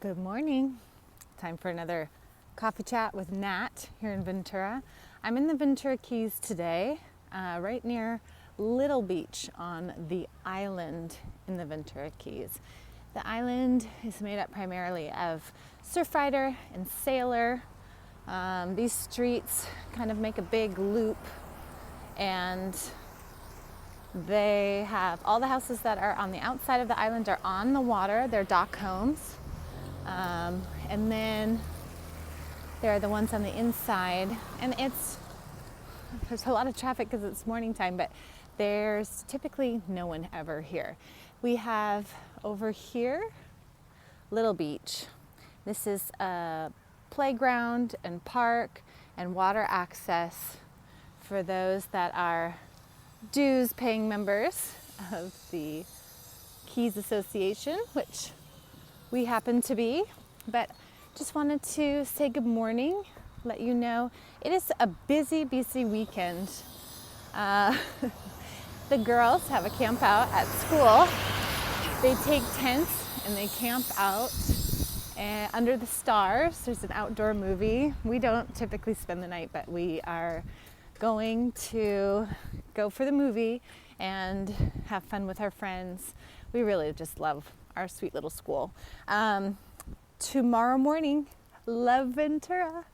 Good morning. Time for another coffee chat with Nat here in Ventura. I'm in the Ventura Keys today, right near Little Beach on the island in the Ventura Keys. The island is made up primarily of Surfrider and Sailor. These streets kind of make a big loop, and they have all the houses that are on the outside of the island are on the water. They're dock homes. And then there are the ones on the inside, and there's a lot of traffic because it's morning time, but there's typically no one ever here. We have over here Little Beach. This is a playground and park and water access for those that are dues paying members of the Keys Association, which we happen to be. But just wanted to say good morning, let you know it is a busy weekend. The girls have a camp out at school. They take tents and they camp out under the stars. There's an outdoor movie. We don't typically spend the night, but we are going to go for the movie and have fun with our friends. We really just love our sweet little school. Tomorrow morning, love Ventura.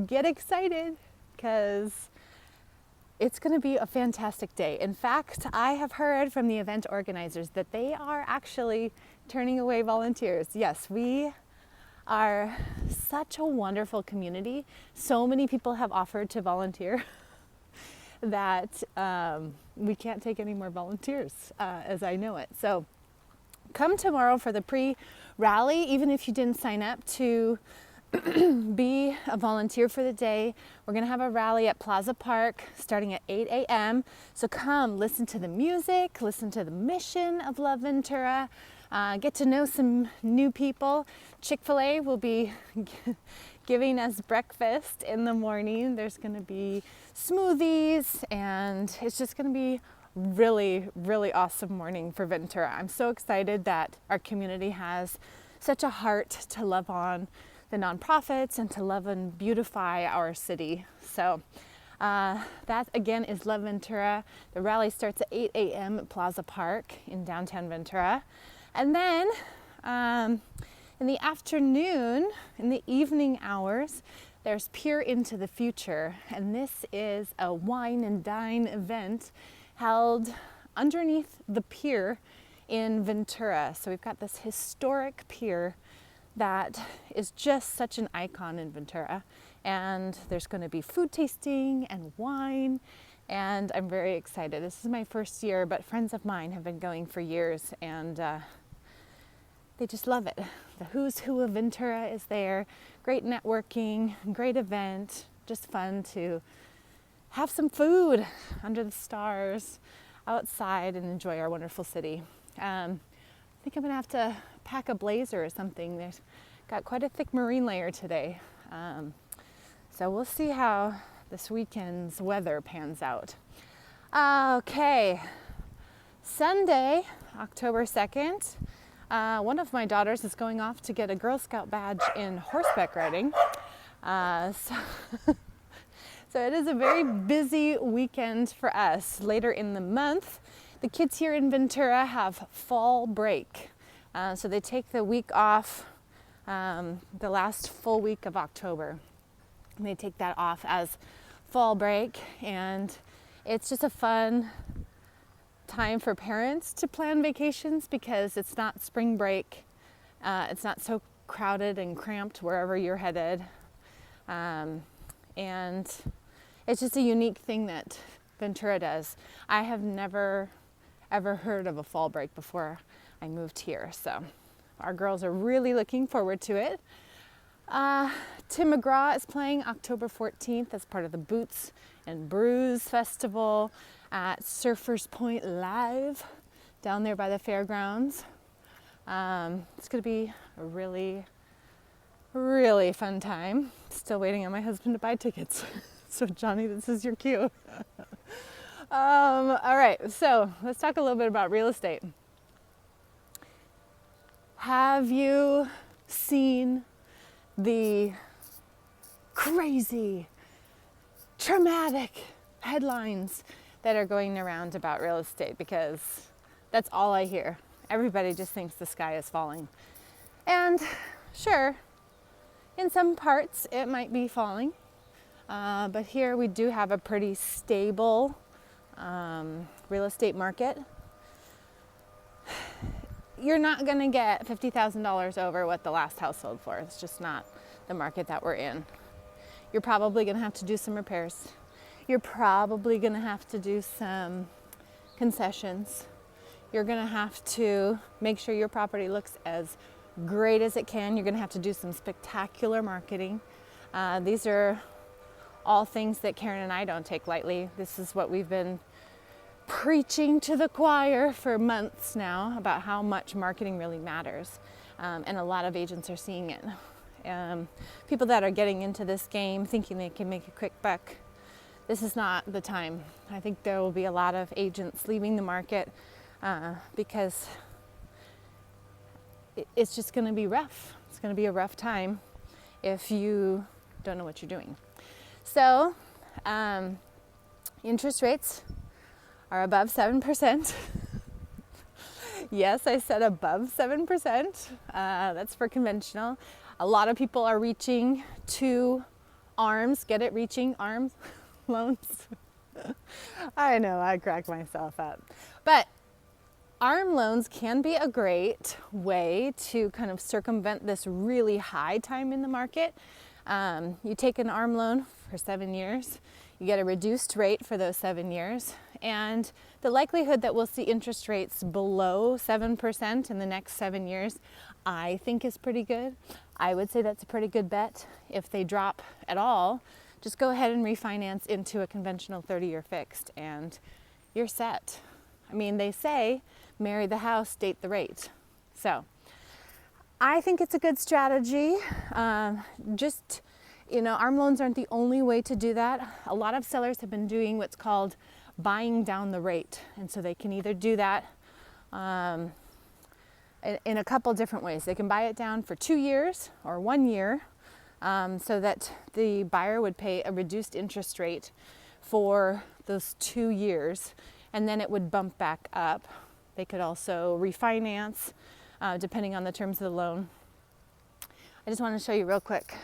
Get excited because it's going to be a fantastic day. In fact, I have heard from the event organizers that they are actually turning away volunteers. Yes, we are such a wonderful community. So many people have offered to volunteer that we can't take any more volunteers as I know it. So come tomorrow for the pre-rally, even if you didn't sign up to be a volunteer for the day. We're going to have a rally at Plaza Park starting at 8 a.m. So come listen to the music, listen to the mission of Love Ventura, get to know some new people. Chick-fil-A will be giving us breakfast in the morning. There's going to be smoothies, and it's just going to be really awesome morning for Ventura. I'm so excited that our community has such a heart to love on the nonprofits and to love and beautify our city. So that again is Love Ventura. The rally starts at 8 a.m. at Plaza Park in downtown Ventura. And then in the afternoon, in the evening hours, there's Peer into the Future. And this is a wine and dine event held underneath the pier in Ventura. So we've got this historic pier that is just such an icon in Ventura. And there's going to be food tasting and wine, and I'm very excited. This is my first year, but friends of mine have been going for years, and they just love it. The who's who of Ventura is there. Great networking, great event, just fun to have some food under the stars outside and enjoy our wonderful city. I think I'm gonna have to pack a blazer or something. There's got quite a thick marine layer today. So we'll see how this weekend's weather pans out. Okay, Sunday, October 2nd, one of my daughters is going off to get a Girl Scout badge in horseback riding. So it is a very busy weekend for us. Later in the month, the kids here in Ventura have fall break. So they take the week off, the last full week of October. And they take that off as fall break, and it's just a fun time for parents to plan vacations because it's not spring break. It's not so crowded and cramped wherever you're headed. And it's just a unique thing that Ventura does. I have never ever heard of a fall break before I moved here, so our girls are really looking forward to it. Tim McGraw is playing October 14th as part of the Boots and Brews Festival at Surfers Point Live down there by the fairgrounds. It's going to be a really fun time. Still waiting on my husband to buy tickets. So Johnny, this is your cue. All right, so let's talk a little bit about real estate. Have you seen the crazy, traumatic headlines that are going around about real estate, because that's all I hear. Everybody just thinks the sky is falling. And sure, in some parts it might be falling, but here we do have a pretty stable real estate market. You're not going to get $50,000 over what the last house sold for. It's just not the market that we're in. You're probably going to have to do some repairs. You're probably going to have to do some concessions. You're going to have to make sure your property looks as great as it can. You're going to have to do some spectacular marketing. These are all things that Karen and I don't take lightly. This is what we've been preaching to the choir for months now, about how much marketing really matters. And a lot of agents are seeing it. People that are getting into this game thinking they can make a quick buck, this is not the time. I think there will be a lot of agents leaving the market because it's just going to be rough. It's going to be a rough time if you don't know what you're doing. So, interest rates are above 7%. Yes, I said above 7%. That's for conventional. A lot of people are reaching to ARMs. Get it? Reaching ARMs loans. I know, I crack myself up. But ARM loans can be a great way to kind of circumvent this really high time in the market. You take an ARM loan for 7 years, you get a reduced rate for those 7 years, and the likelihood that we'll see interest rates below 7% in the next 7 years, I think is pretty good. I would say that's a pretty good bet. If they drop at all, just go ahead and refinance into a conventional 30-year fixed and you're set. I mean, they say, marry the house, date the rate. So I think it's a good strategy. ARM loans aren't the only way to do that. A lot of sellers have been doing what's called buying down the rate. And so they can either do that in a couple different ways. They can buy it down for 2 years or 1 year so that the buyer would pay a reduced interest rate for those 2 years, and then it would bump back up. They could also refinance depending on the terms of the loan. I just want to show you real quick.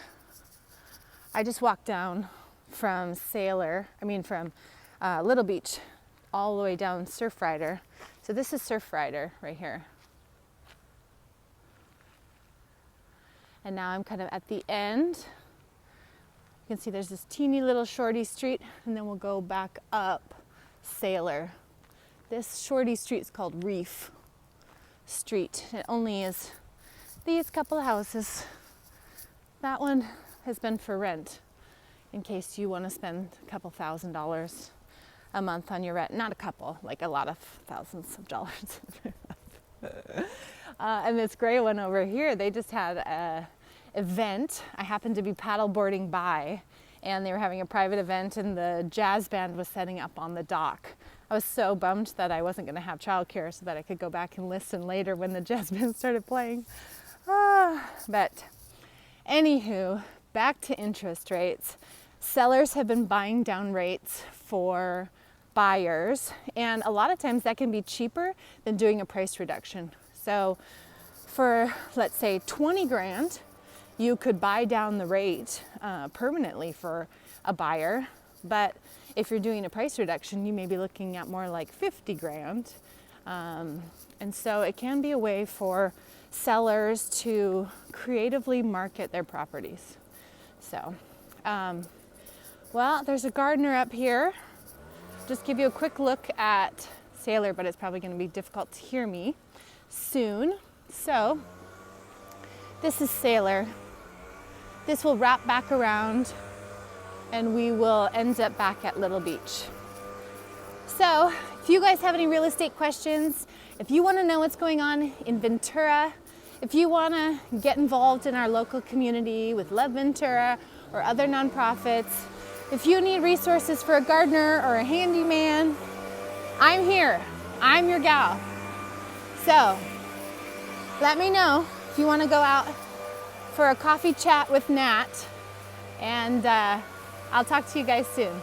I just walked down from Little Beach all the way down Surfrider. So this is Surfrider right here. And now I'm kind of at the end. You can see there's this teeny little shorty street, and then we'll go back up Sailor. This shorty street is called Reef Street. It only is these couple of houses. That one has been for rent in case you want to spend a couple $1,000s a month on your rent. Not a couple, like a lot of thousands of dollars. And this gray one over here, they just had an event. I happened to be paddleboarding by, and they were having a private event, and the jazz band was setting up on the dock. I was so bummed that I wasn't going to have childcare so that I could go back and listen later when the jazz band started playing. But anywho, back to interest rates. Sellers have been buying down rates for buyers, and a lot of times that can be cheaper than doing a price reduction. So for, let's say, 20 grand, you could buy down the rate permanently for a buyer. But if you're doing a price reduction, you may be looking at more like 50 grand. And so it can be a way for sellers to creatively market their properties. So, there's a gardener up here. Just give you a quick look at Sailor, but it's probably going to be difficult to hear me soon. So this is Sailor. This will wrap back around and we will end up back at Little Beach. So if you guys have any real estate questions, if you want to know what's going on in Ventura, if you want to get involved in our local community with Love Ventura or other nonprofits, if you need resources for a gardener or a handyman, I'm here. I'm your gal. So let me know if you want to go out for a coffee chat with Nat, and I'll talk to you guys soon.